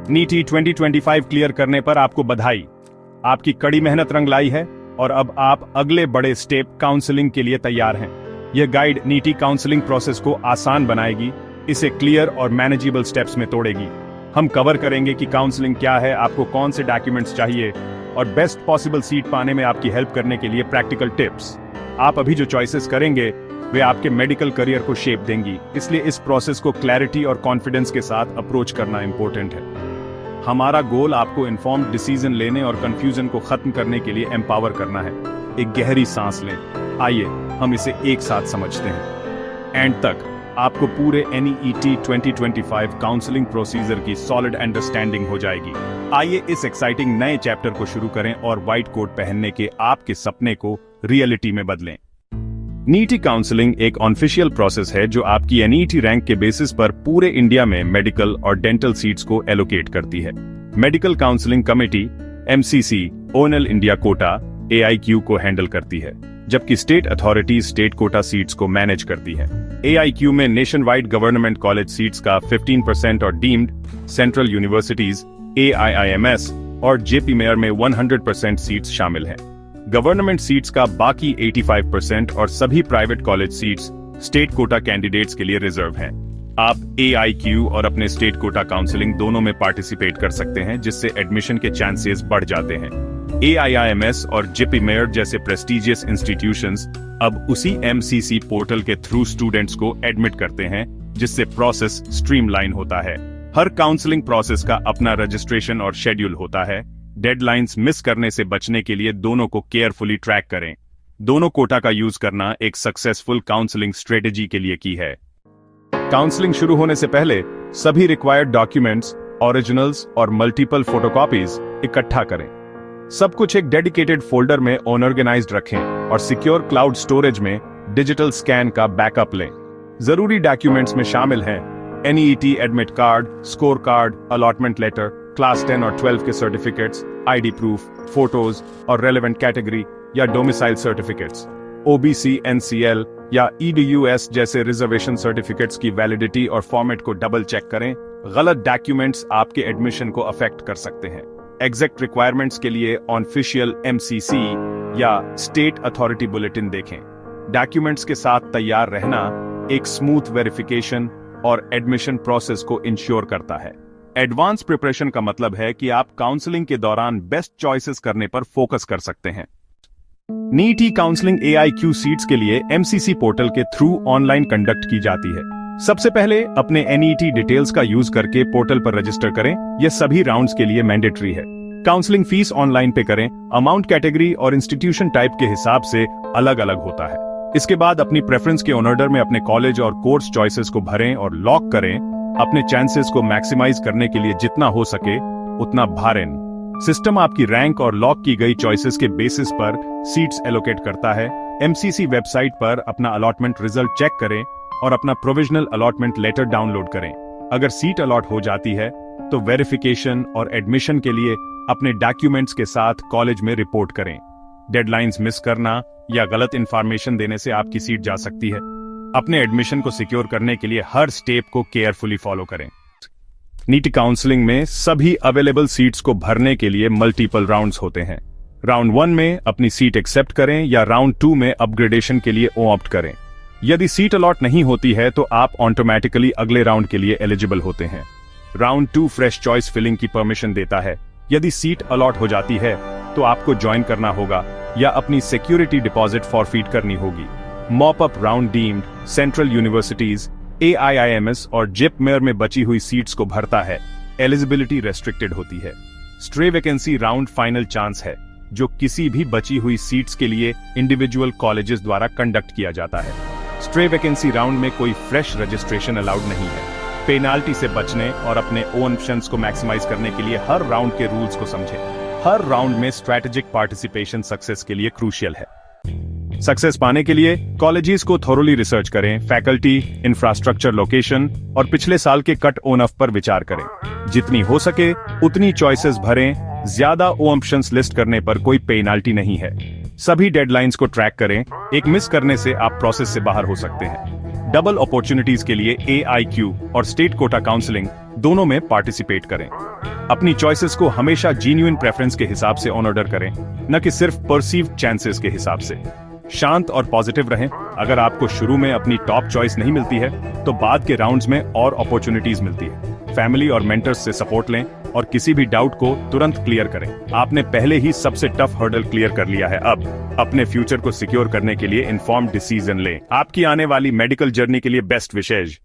Neat 2025 clear करने पर आपको बधाई। आपकी कड़ी मेहनत रंग लाई है और अब आप अगले बड़े स्टेप काउंसलिंग के लिए तैयार हैं। यह गाइड नीटी काउंसलिंग प्रोसेस को आसान बनाएगी, इसे क्लियर और मैनेजेबल स्टेप्स में तोड़ेगी। हम कवर करेंगे कि काउंसलिंग क्या है, आपको कौन से डॉक्यूमेंट्स चाहिए और बेस्ट पॉसिबल सीट पाने में आपकी हेल्प करने के लिए प्रैक्टिकल टिप्स। आप अभी जो चॉइसेस करेंगे वे आपके मेडिकल करियर को शेप देंगी, इसलिए इस प्रोसेस को क्लैरिटी और कॉन्फिडेंस के साथ अप्रोच करना इंपॉर्टेंट है। हमारा गोल आपको इन्फॉर्म्ड डिसीजन लेने और कंफ्यूजन को खत्म करने के लिए एम्पावर करना है। एक गहरी सांस लें, आइए हम इसे एक साथ समझते हैं। एंड तक आपको पूरे NEET 2025 काउंसलिंग प्रोसीजर की सॉलिड अंडरस्टैंडिंग हो जाएगी। आइए इस एक्साइटिंग नए चैप्टर को शुरू करें और व्हाइट कोट पहनने के आपके सपने को रियलिटी में बदलें। नीटी काउंसलिंग एक ऑफिशियल प्रोसेस है जो आपकी NEET रैंक के बेसिस पर पूरे इंडिया में मेडिकल और डेंटल सीट्स को एलोकेट करती है। Medical counselling committee MCC ONL India quota AIQ को हैंडल करती है, जबकि state authority state quota seats को मैनेज करती है। AIQ में nation wide government college seats का 15% और डीम्ड सेंट्रल यूनिवर्सिटीज AIIMS और JP मेयर में 100% सीट्स शामिल हैं। गवर्नमेंट सीट्स का बाकी 85% और सभी private college seats state quota candidates के लिए रिजर्व हैं। आप AIQ और अपने स्टेट कोटा काउंसलिंग दोनों में पार्टिसिपेट कर सकते हैं, जिससे एडमिशन के चांसेस बढ़ जाते हैं। AIIMS और JP मेयर जैसे प्रेस्टिजियस इंस्टीट्यूशंस अब उसी MCC पोर्टल के थ्रू स्टूडेंट्स को एडमिट करते हैं, जिससे प्रोसेस स्ट्रीमलाइन होता है। हर काउंसलिंग प्रोसेस का अपना रजिस्ट्रेशन और शेड्यूल होता है। डेडलाइंस मिस करने से बचने के लिए दोनों को केयरफुली ट्रैक करें। दोनों कोटा का यूज करना एक सक्सेसफुल काउंसलिंग स्ट्रेटेजी के लिए की है। काउंसलिंग शुरू होने से पहले सभी रिक्वायर्ड डॉक्यूमेंट्स, ओरिजिनल्स और मल्टीपल फोटोकॉपीज इकट्ठा करें। सब कुछ एक डेडिकेटेड फोल्डर में ऑर्गेनाइज्ड रखें और सिक्योर क्लाउड स्टोरेज में डिजिटल स्कैन का बैकअप लें। जरूरी डॉक्यूमेंट्स में शामिल हैं NEET admit card, score card, allotment letter, class 10 और 12 के सर्टिफिकेट्स, ID प्रूफ, फोटोज और रेलेवेंट कैटेगरी या डोमिसाइल सर्टिफिकेट्स, OBC NCL या EDUS जैसे रिजर्वेशन सर्टिफिकेट्स की वैलिडिटी और फॉर्मेट को डबल चेक करें। गलत डॉक्यूमेंट्स आपके एडमिशन को अफेक्ट कर सकते हैं। एग्जैक्ट रिक्वायरमेंट्स के लिए ऑफिशियल MCC या स्टेट अथॉरिटी बुलेटिन देखें। डॉक्यूमेंट्स के साथ तैयार रहना एक स्मूथ वेरिफिकेशन और एडमिशन प्रोसेस को इंश्योर करता है। एडवांस प्रिपरेशन का मतलब है कि आप काउंसलिंग के दौरान बेस्ट चॉइसेस करने पर फोकस कर सकते हैं। नीटी काउंसलिंग AIQ सीट्स के लिए MCC पोर्टल के थ्रू ऑनलाइन कंडक्ट की जाती है। सबसे पहले अपने NEET डिटेल्स का यूज करके पोर्टल पर रजिस्टर करें। यह सभी राउंड्स के लिए मैंडेटरी है। काउंसलिंग फीस ऑनलाइन पे करें। अमाउंट कैटेगरी और इंस्टीट्यूशन टाइप के हिसाब से अलग अलग होता है। इसके बाद अपनी प्रेफरेंस के ऑर्डर में अपने कॉलेज और कोर्स चॉइसेस को भरें और लॉक करें। अपने चांसेस को मैक्सिमाइज करने के लिए जितना हो सके उतना भरें। सिस्टम आपकी रैंक और लॉक की गई चॉइसेस के बेसिस पर सीट्स एलोकेट करता है। MCC वेबसाइट पर अपना अलॉटमेंट रिजल्ट चेक करें और अपना प्रोविजनल अलॉटमेंट लेटर डाउनलोड करें। अगर सीट अलॉट हो जाती है तो वेरिफिकेशन और एडमिशन के लिए अपने डॉक्यूमेंट्स के साथ कॉलेज में रिपोर्ट करें। डेडलाइंस मिस करना या गलत इंफॉर्मेशन देने से आपकी सीट जा सकती है। अपने एडमिशन को सिक्योर करने के लिए हर स्टेप को केयरफुली फॉलो करें। नीट काउंसलिंग में सभी अवेलेबल सीट्स को भरने के लिए मल्टीपल राउंड्स होते हैं। राउंड 1 में अपनी सीट एक्सेप्ट करें या राउंड 2 में अपग्रेडेशन के लिए ऑप्ट करें। यदि सीट अलॉट नहीं होती है तो आप ऑटोमेटिकली अगले राउंड के लिए एलिजिबल होते हैं। राउंड 2 फ्रेश चॉइस फिलिंग की परमिशन देता है। यदि सीट अलॉट हो जाती है तो आपको ज्वाइन करना होगा या अपनी सिक्योरिटी डिपॉजिट फॉरफीट करनी होगी। Mop up round deemed central universities AIIMS और JP मेयर में बची हुई सीट्स को भरता है। एलिजिबिलिटी रेस्ट्रिक्टेड होती है। Stray vacancy round final chance है, जो किसी भी बची हुई सीट्स के लिए इंडिविजुअल कॉलेजेस द्वारा कंडक्ट किया जाता है। स्ट्रे वैकेंसी राउंड में कोई फ्रेश रजिस्ट्रेशन अलाउड नहीं है। पेनाल्टी से बचने और अपने ओन ऑप्शंस को मैक्सिमाइज करने के लिए हर राउंड के रूल्स को समझें। हर राउंड में स्ट्रैटेजिक पार्टिसिपेशन सक्सेस के लिए क्रूशियल है। सक्सेस पाने के लिए कॉलेजेस को थोरोली रिसर्च करें, फैकल्टी, इंफ्रास्ट्रक्चर, लोकेशन और पिछले साल के कट ऑन ऑफ पर विचार करें। जितनी हो सके उतनी चॉइसेस भरें। ज्यादा ऑप्शंस लिस्ट करने पर कोई पेनाल्टी नहीं है। सभी डेडलाइंस को ट्रैक करें। एक मिस करने से आप प्रोसेस से बाहर हो सकते हैं। डबल अपॉर्चुनिटीज के लिए AIQ और स्टेट कोटा काउंसलिंग दोनों में पार्टिसिपेट करें। अपनी चॉइसेस को हमेशा जीन्यूइन प्रेफरेंस के हिसाब से ऑन ऑर्डर करें, न कि सिर्फ परसीव्ड चांसेस के हिसाब से। शांत और पॉजिटिव रहें। अगर आपको शुरू में अपनी टॉप चॉइस नहीं मिलती है तो बाद के राउंड्स में और अपॉर्चुनिटीज मिलती है। फैमिली और मेंटर्स से सपोर्ट लें और किसी भी डाउट को तुरंत क्लियर करें। आपने पहले ही सबसे टफ हर्डल क्लियर कर लिया है। अब अपने फ्यूचर को सिक्योर करने के लिए इन्फॉर्म्ड डिसीजन लें। आपकी आने वाली मेडिकल जर्नी के लिए बेस्ट विशेष।